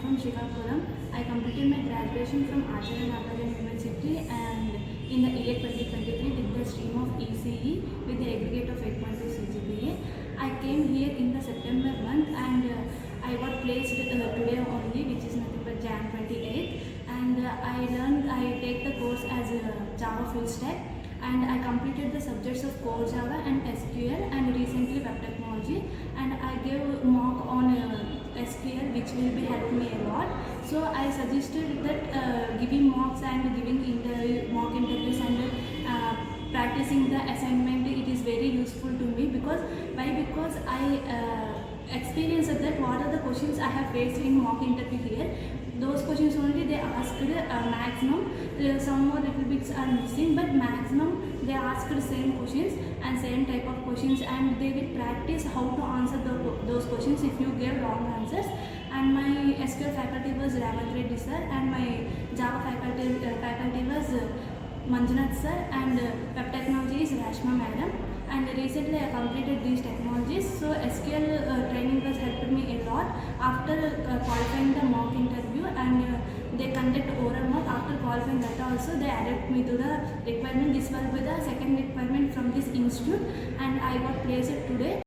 from Srikakulam. I completed my graduation from Acharya Nagaram University and in the year 2023 did the stream of ECE with the aggregate of 8.2 CGPA. I came here in the September month and I got placed today only, which is nothing but Jan 28th, and I take the course as a Java full stack, and I completed the subjects of core Java and SQL and recently web technology, and I gave mock on SQL, which will be helping me a lot. So I suggested that giving mocks and giving mock interviews and practicing the assignment, it is very useful to me because I experienced that what are the questions I have faced in mock interview here. Those questions only they asked maximum, some more little bits are missing, but maximum they asked same questions and same type of questions, and they will practice how to answer those questions if you give wrong answers. And my SQL faculty was Ravant Reddy sir, and my Java faculty was Manjunath sir, and web technology is Rashma madam. And recently I completed these technologies, so SQL training was helped me a lot after qualifying the mock interview, and they conduct oral mock. After qualifying that also they added me to the requirement. This will be the second requirement from this institute, and I got placed today.